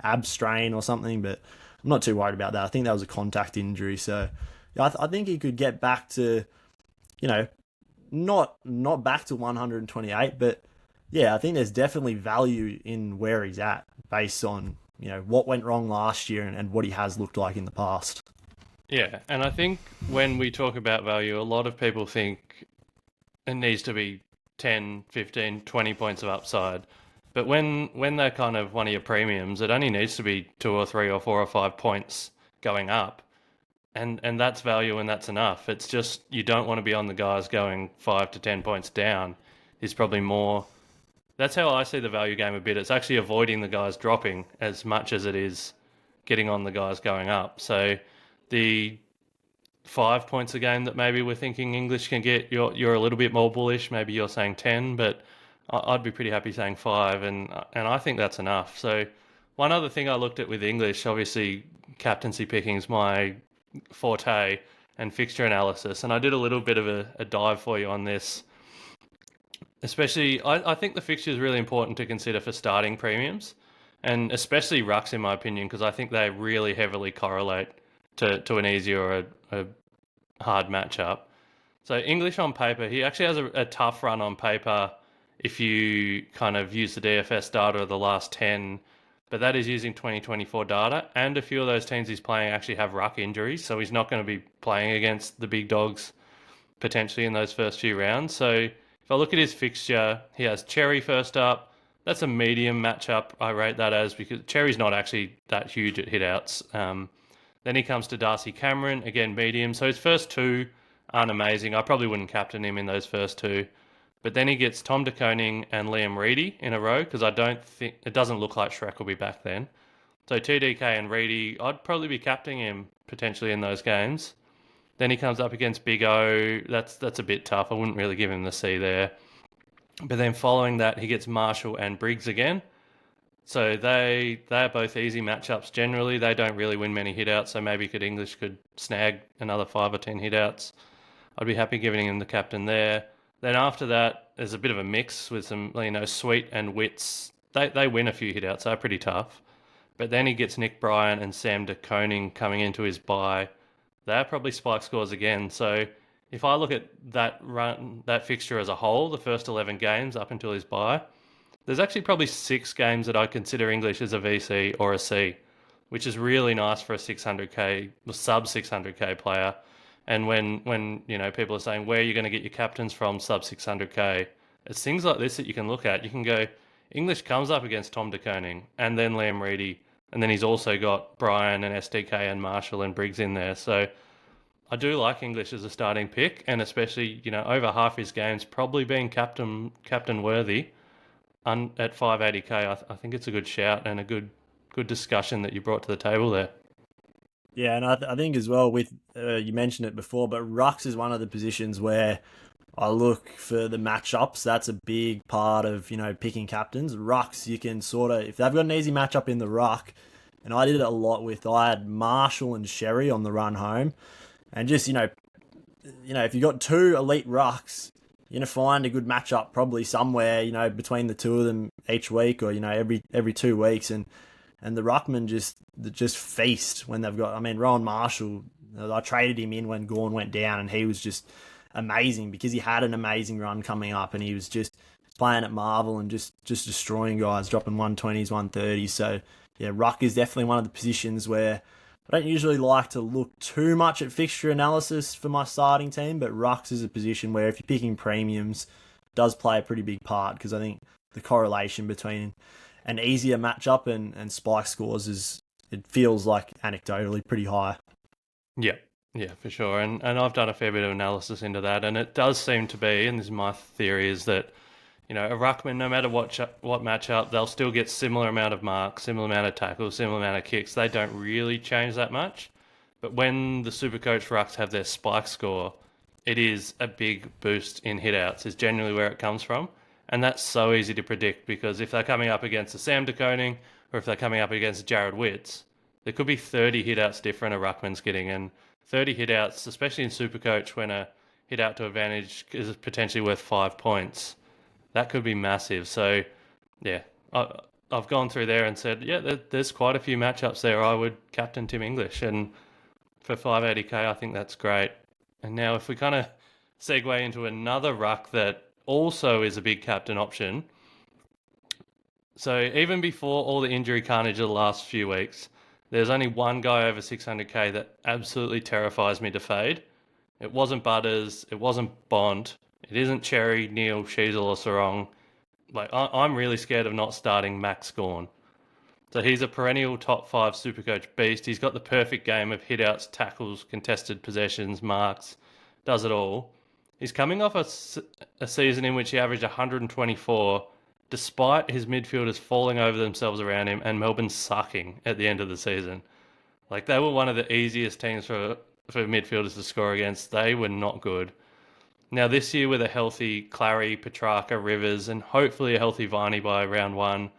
ab strain or something, but I'm not too worried about that. I think that was a contact injury. So, I think he could get back to, not back to 128, but yeah, I think there's definitely value in where he's at based on, what went wrong last year and what he has looked like in the past. Yeah, and I think when we talk about value, a lot of people think it needs to be 10, 15, 20 points of upside. But when they're kind of one of your premiums, it only needs to be 2 or 3 or 4 or 5 points going up. And that's value and that's enough. It's just you don't want to be on the guys going 5 to 10 points down. Is probably more. That's how I see the value game a bit. It's actually avoiding the guys dropping as much as it is getting on the guys going up. So the 5 points a game that maybe we're thinking English can get, you're a little bit more bullish. Maybe you're saying 10, but I'd be pretty happy saying 5, and I think that's enough. So one other thing I looked at with English, obviously captaincy picking is my forte and fixture analysis, and I did a little bit of a dive for you on this. Especially, I think the fixture is really important to consider for starting premiums, and especially rucks, in my opinion, because I think they really heavily correlate to an easy or a hard matchup. So English on paper, he actually has a tough run on paper if you kind of use the DFS data of the last 10, but that is using 2024 data, and a few of those teams he's playing actually have ruck injuries, so he's not going to be playing against the big dogs potentially in those first few rounds. So if I look at his fixture, he has Cherry first up. That's a medium matchup, I rate that as, because Cherry's not actually that huge at hitouts. Then he comes to Darcy Cameron, again medium. So his first two aren't amazing. I probably wouldn't captain him in those first two. But then he gets Tom De Koning and Liam Reedy in a row, because I don't think it doesn't look like Shrek will be back then. So TDK and Reedy, I'd probably be captaining him potentially in those games. Then he comes up against Big O. That's a bit tough. I wouldn't really give him the C there. But then following that, he gets Marshall and Briggs again. So they're both easy matchups generally. They don't really win many hitouts, so maybe English could snag another 5 or 10 hitouts. I'd be happy giving him the captain there. Then after that, there's a bit of a mix with some, Sweet and Wits. They win a few hitouts. They're pretty tough. But then he gets Nick Bryan and Sam De Koning coming into his bye. They're probably spike scores again. So if I look at that fixture as a whole, the first 11 games up until his bye, there's actually probably 6 games that I consider English as a VC or a C, which is really nice for a 600k, sub 600k player. And when people are saying where are you going to get your captains from sub 600k, it's things like this that you can look at. You can go, English comes up against Tom De Koning and then Liam Reedy, and then he's also got Brian and SDK and Marshall and Briggs in there. So I do like English as a starting pick, and especially over half his games probably being captain worthy. At 580k, I think it's a good shout and a good discussion that you brought to the table there. Yeah, and I think as well with you mentioned it before, but rucks is one of the positions where I look for the matchups. That's a big part of picking captains. Rucks, you can sort of, if they've got an easy matchup in the ruck, and I did it a lot with, I had Marshall and Sherry on the run home, and just if you got two elite rucks, you're gonna find a good matchup probably somewhere between the two of them each week, or every 2 weeks, and the ruckman just feast when they've got. I mean, Rowan Marshall, I traded him in when Gawn went down, and he was just amazing because he had an amazing run coming up, and he was just playing at Marvel and just destroying guys, dropping 120s, 130s. So yeah, ruck is definitely one of the positions where I don't usually like to look too much at fixture analysis for my starting team, but rucks is a position where if you're picking premiums, does play a pretty big part, because I think the correlation between an easier matchup and spike scores it feels like anecdotally pretty high. Yeah, yeah, for sure. And I've done a fair bit of analysis into that, and it does seem to be, and this is my theory, is that a ruckman, no matter what matchup, they'll still get similar amount of marks, similar amount of tackles, similar amount of kicks. They don't really change that much. But when the Supercoach rucks have their spike score, it is a big boost in hitouts, is generally where it comes from. And that's so easy to predict, because if they're coming up against a Sam De Koning, or if they're coming up against Jared Witts, there could be 30 hitouts different a ruckman's getting. And 30 hitouts, especially in Supercoach, when a hitout to advantage is potentially worth 5 points, that could be massive. So, yeah, I've gone through there and said, yeah, there's quite a few matchups there. I would captain Tim English, and for 580k, I think that's great. And now, if we kind of segue into another ruck that also is a big captain option. So even before all the injury carnage of the last few weeks, there's only one guy over 600k that absolutely terrifies me to fade. It wasn't Butters, it wasn't Bond, it isn't Cherry, Neil, Sheasel or Sarong. I'm really scared of not starting Max Gawn. So he's a perennial top 5 Supercoach beast. He's got the perfect game of hitouts, tackles, contested possessions, marks, does it all. He's coming off a season in which he averaged 124, despite his midfielders falling over themselves around him and Melbourne sucking at the end of the season. Like they were one of the easiest teams for midfielders to score against. They were not good. Now this year with a healthy Clary, Petrarca, Rivers, and hopefully a healthy Varney by round one,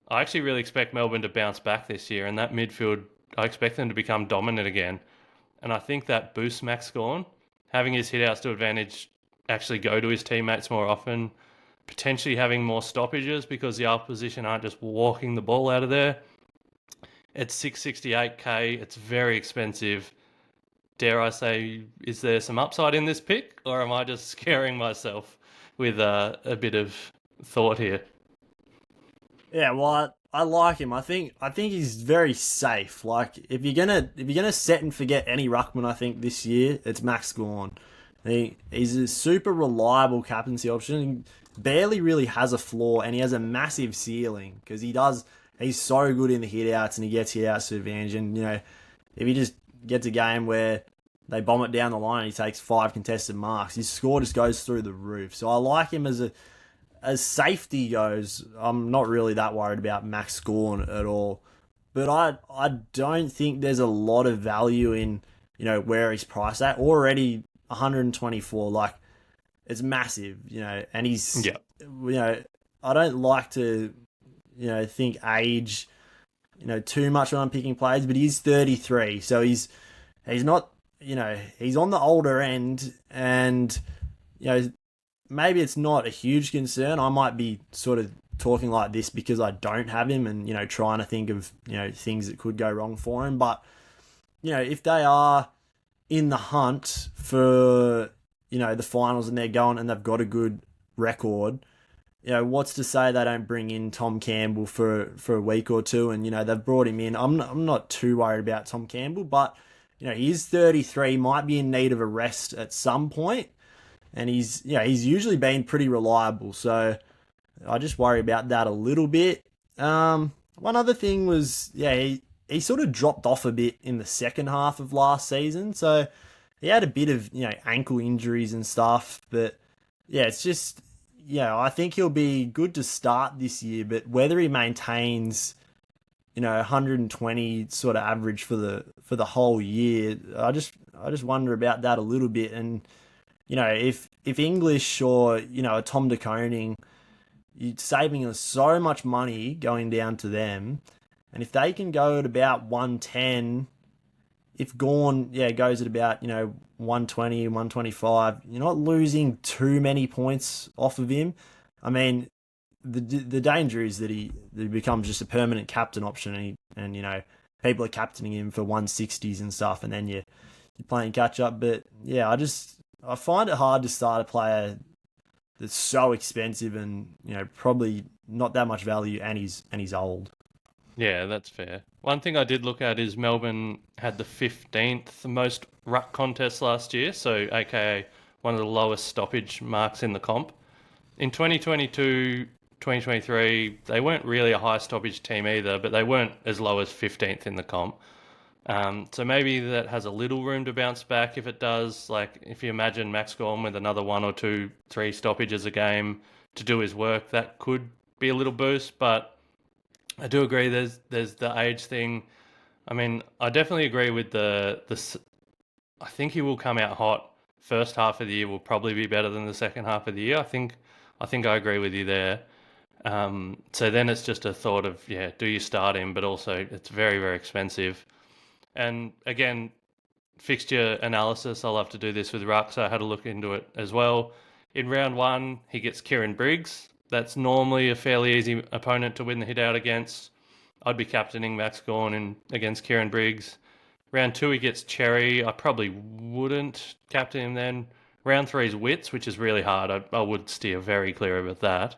I actually really expect Melbourne to bounce back this year, and that midfield, I expect them to become dominant again. And I think that boosts Max Gawn, having his hitouts to advantage actually go to his teammates more often, potentially having more stoppages because the opposition aren't just walking the ball out of there. It's 668k, it's very expensive. Dare I say, is there some upside in this pick, or am I just scaring myself with a bit of thought here? Yeah, well, I like him. I think he's very safe. Like if you're gonna set and forget any ruckman, I think this year it's Max Gawn. He's a super reliable captaincy option. He barely really has a flaw, and he has a massive ceiling because he does. He's so good in the hitouts, and he gets hitouts to advantage. And if he just gets a game where they bomb it down the line, and he takes 5 contested marks. His score just goes through the roof. So I like him as safety goes. I'm not really that worried about Max Gawn at all. But I don't think there's a lot of value in where he's priced at. Already 124, like it's massive, and he's Yeah. I don't like to think age too much when I'm picking players, but he's 33, so he's not he's on the older end, and maybe it's not a huge concern. I might be sort of talking like this because I don't have him and, trying to think of, things that could go wrong for him. But, if they are in the hunt for, the finals and they're going and they've got a good record, what's to say they don't bring in Tom Campbell for a week or two, and, they've brought him in. I'm not too worried about Tom Campbell, but, he is 33, might be in need of a rest at some point, and he's usually been pretty reliable. So I just worry about that a little bit. One other thing was he sort of dropped off a bit in the second half of last season, so he had a bit of ankle injuries and stuff. But it's just I think he'll be good to start this year, but whether he maintains 120 sort of average for the whole year, I just wonder about that a little bit. And if English or a Tom de Koning, you're saving us so much money going down to them, and if they can go at about 110, if Gawn goes at about 120, 125, you're not losing too many points off of him. I mean, the danger is that he becomes just a permanent captain option, and people are captaining him for 160s and stuff, and then you're playing catch up. But I find it hard to start a player that's so expensive and probably not that much value, and he's old. Yeah, that's fair. One thing I did look at is Melbourne had the 15th most ruck contests last year, so aka one of the lowest stoppage marks in the comp. In 2022, 2023, they weren't really a high stoppage team either, but they weren't as low as 15th in the comp. So maybe that has a little room to bounce back if it does. Like if you imagine Max Gorn with another one or two, three stoppages a game to do his work, that could be a little boost. But I do agree there's the age thing. I mean, I definitely agree with the. I think he will come out hot. First half of the year will probably be better than the second half of the year. I think I agree with you there. So then it's just a thought of do you start him? But also it's very very expensive. And again, fixture analysis, I'll have to do this with Ruck, so I had a look into it as well. In round one, he gets Kieran Briggs. That's normally a fairly easy opponent to win the hit out against. I'd be captaining Max Gawn against Kieran Briggs. Round two, he gets Cherry. I probably wouldn't captain him then. Round three is Wits, which is really hard. I would steer very clear of that.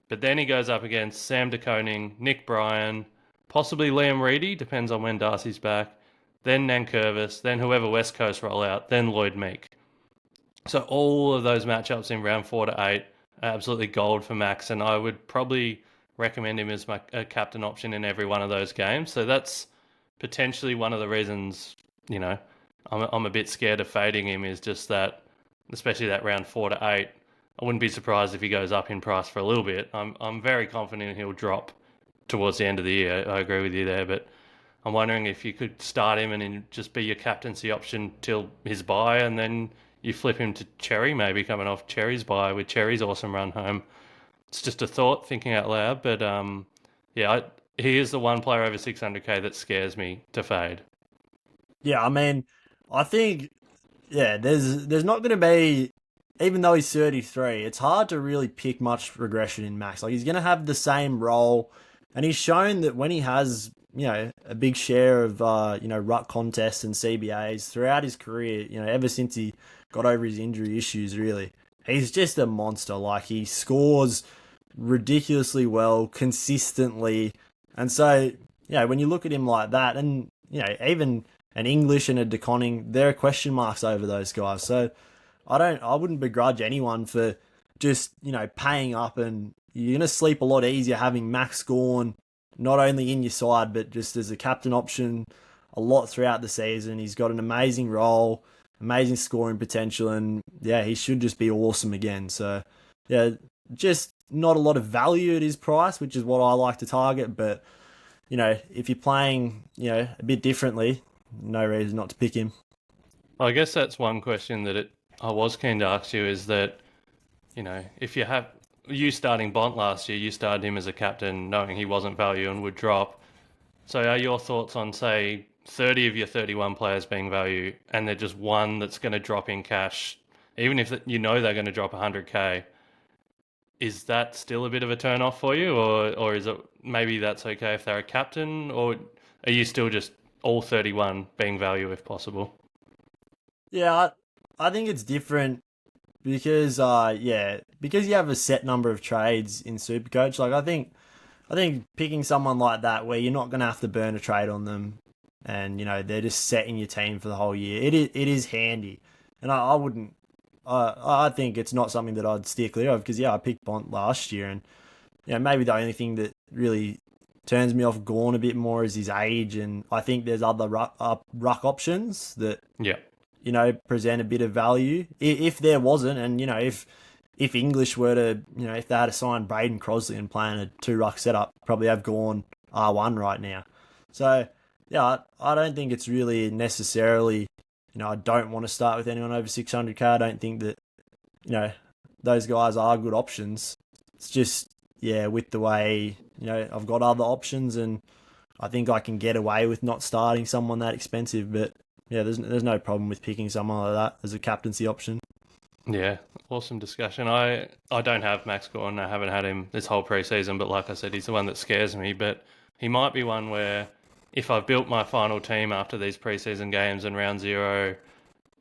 But then he goes up against Sam de Koning, Nick Bryan, possibly Liam Reedy, depends on when Darcy's back, then Nankervis, then whoever West Coast roll out, then Lloyd Meek. So all of those matchups in round 4 to 8 are absolutely gold for Max, and I would probably recommend him as my captain option in every one of those games. So that's potentially one of the reasons, I'm a bit scared of fading him, is just that, especially that round 4 to 8. I wouldn't be surprised if he goes up in price for a little bit. I'm very confident he'll drop towards the end of the year. I agree with you there, but I'm wondering if you could start him and then just be your captaincy option till his bye, and then you flip him to Cherry, maybe coming off Cherry's bye with Cherry's awesome run home. It's just a thought, thinking out loud, but yeah, he is the one player over 600k that scares me to fade. Yeah, I mean, I think there's not going to be, even though he's 33, it's hard to really pick much regression in Max. Like he's going to have the same role, and he's shown that when he has a big share of ruck contests and CBAs throughout his career, ever since he got over his injury issues, really, he's just a monster. Like he scores ridiculously well consistently, and so when you look at him like that, and even an English and a DeConning, there are question marks over those guys. So I wouldn't begrudge anyone for just paying up, and you're gonna sleep a lot easier having Max Gawn not only in your side but just as a captain option a lot throughout the season. He's got an amazing role, amazing scoring potential, and he should just be awesome again. So just not a lot of value at his price, which is what I like to target. But if you're playing a bit differently, no reason not to pick him. I guess that's one question that I was keen to ask you is that, if you have you starting Bont last year, you started him as a captain knowing he wasn't value and would drop. So are your thoughts on, say, 30 of your 31 players being value and they're just one that's going to drop in cash, even if they're going to drop 100k, is that still a bit of a turn off for you? Or is it maybe that's okay if they're a captain? Or are you still just all 31 being value if possible? Yeah, I think it's different because because you have a set number of trades in Supercoach. Like I think picking someone like that where you're not going to have to burn a trade on them, and they're just setting your team for the whole year. It is handy, and I wouldn't. I think it's not something that I'd steer clear of because I picked Bont last year, and maybe the only thing that really turns me off Gawn a bit more is his age, and I think there's other ruck options that Yeah. present a bit of value. If there wasn't, and if English were to, if they had to sign Braden Crosley and play in a two ruck setup, probably have gone R1 right now. So I don't think it's really necessarily, I don't want to start with anyone over 600k. I don't think that those guys are good options. It's just with the way I've got other options, and I think I can get away with not starting someone that expensive, but. Yeah, there's no problem with picking someone like that as a captaincy option. Yeah, awesome discussion. I don't have Max Gawn. I haven't had him this whole preseason, but like I said, he's the one that scares me. But he might be one where if I've built my final team after these preseason games and round zero,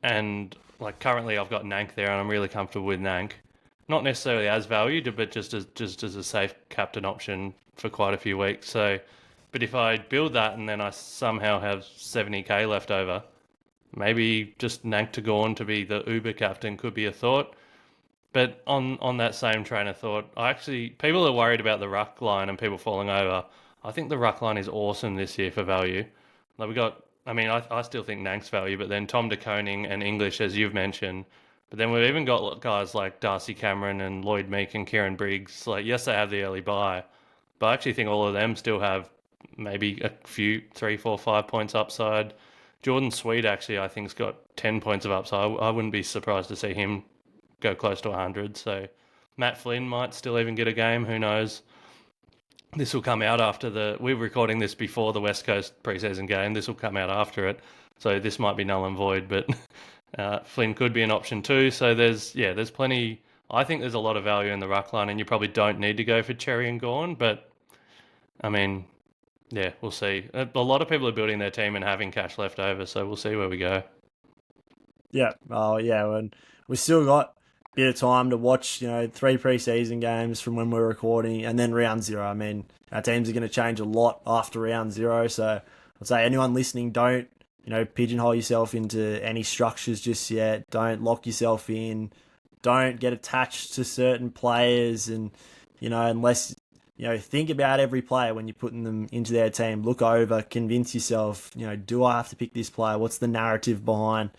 and like currently I've got Nank there and I'm really comfortable with Nank. Not necessarily as valued, but just as a safe captain option for quite a few weeks. So, but if I build that and then I somehow have 70k left over, maybe just Nank to Gawn to be the Uber captain could be a thought. But on that same train of thought, people are worried about the ruck line and people falling over. I think the ruck line is awesome this year for value. Like I still think Nank's value, but then Tom DeConing and English, as you've mentioned. But then we've even got guys like Darcy Cameron and Lloyd Meek and Kieran Briggs. Like, yes, they have the early buy, but I actually think all of them still have maybe a few, 3, 4, 5 points upside. Jordan Sweet actually, I think, has got 10 points of upside. I wouldn't be surprised to see him go close to 100. So Matt Flynn might still even get a game. Who knows? This will come out after we're recording this before the West Coast preseason game. This will come out after it. So this might be null and void, but Flynn could be an option too. So there's plenty. I think there's a lot of value in the ruck line, and you probably don't need to go for Cherry and Gawn. But I mean, yeah, we'll see. A lot of people are building their team and having cash left over, so we'll see where we go. Yeah. Oh, yeah. And we still got a bit of time to watch, 3 preseason games from when we're recording, and then round zero. I mean, our teams are going to change a lot after round zero. So I'd say anyone listening, don't, pigeonhole yourself into any structures just yet. Don't lock yourself in. Don't get attached to certain players, and, unless think about every player when you're putting them into their team. Look over, convince yourself, do I have to pick this player? What's the narrative behind?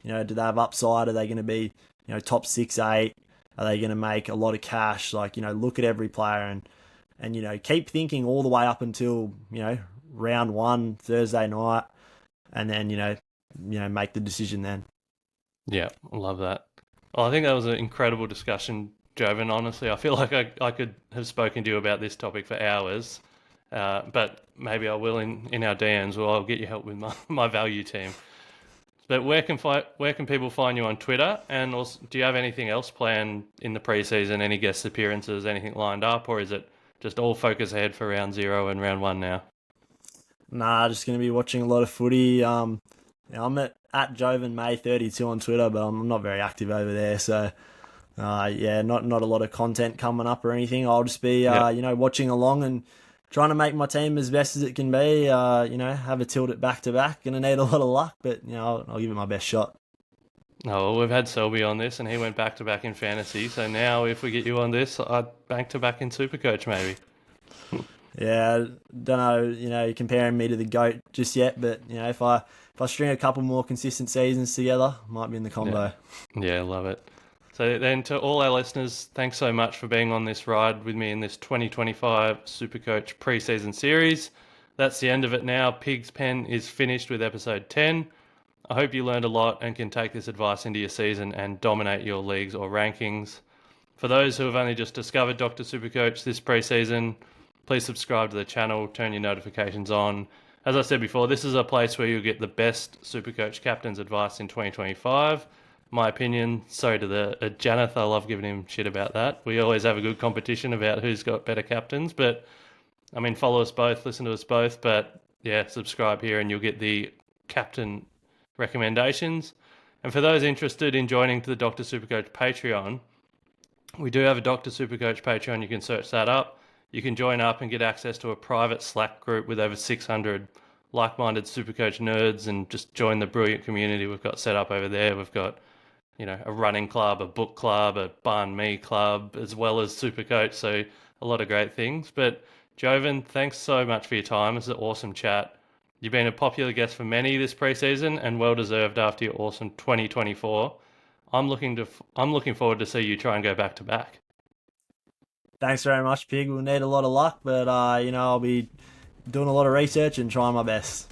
Do they have upside? Are they going to be, top 6, 8? Are they going to make a lot of cash? Like, look at every player, and keep thinking all the way up until, round one Thursday night, and then make the decision then. Yeah, I love that. Well, I think that was an incredible discussion, Joven. Honestly, I feel like I could have spoken to you about this topic for hours, but maybe I will in our DMs, or I'll get you help with my value team. But where can people find you on Twitter? And also, do you have anything else planned in the preseason? Any guest appearances? Anything lined up, or is it just all focus ahead for round 0 and round 1 now? Nah, just gonna be watching a lot of footy. I'm at Joven May 32 on Twitter, but I'm not very active over there. So not a lot of content coming up or anything. I'll just be Yeah. watching along and trying to make my team as best as it can be. Have a tilt it back to back. Gonna need a lot of luck, but I'll give it my best shot. Oh, well, we've had Selby on this, and he went back to back in fantasy. So now, if we get you on this, I'd back to back in Supercoach maybe. Yeah, don't know. You're comparing me to the goat just yet, but if I string a couple more consistent seasons together, might be in the combo. Yeah, love it. So then, to all our listeners, thanks so much for being on this ride with me in this 2025 Supercoach preseason series. That's the end of it now. Pig's Pen is finished with episode 10. I hope you learned a lot and can take this advice into your season and dominate your leagues or rankings. For those who have only just discovered Dr. Supercoach this preseason, please subscribe to the channel, turn your notifications on. As I said before, this is a place where you'll get the best Supercoach captain's advice in 2025. My opinion, sorry to the Janeth, I love giving him shit about that. We always have a good competition about who's got better captains, but I mean, follow us both, listen to us both, but yeah, subscribe here and you'll get the captain recommendations. And for those interested in joining to the Dr. Supercoach Patreon, we do have a Dr. Supercoach Patreon. You can search that up. You can join up and get access to a private Slack group with over 600 like-minded Supercoach nerds and just join the brilliant community we've got set up over there. We've got, a running club, a book club, a Barn Me club, as well as Supercoach. So a lot of great things. But Joven, thanks so much for your time. It's an awesome chat. You've been a popular guest for many this preseason and well deserved after your awesome 2024. I'm looking forward to see you try and go back to back. Thanks very much, Pig. We'll need a lot of luck, but I'll be doing a lot of research and trying my best.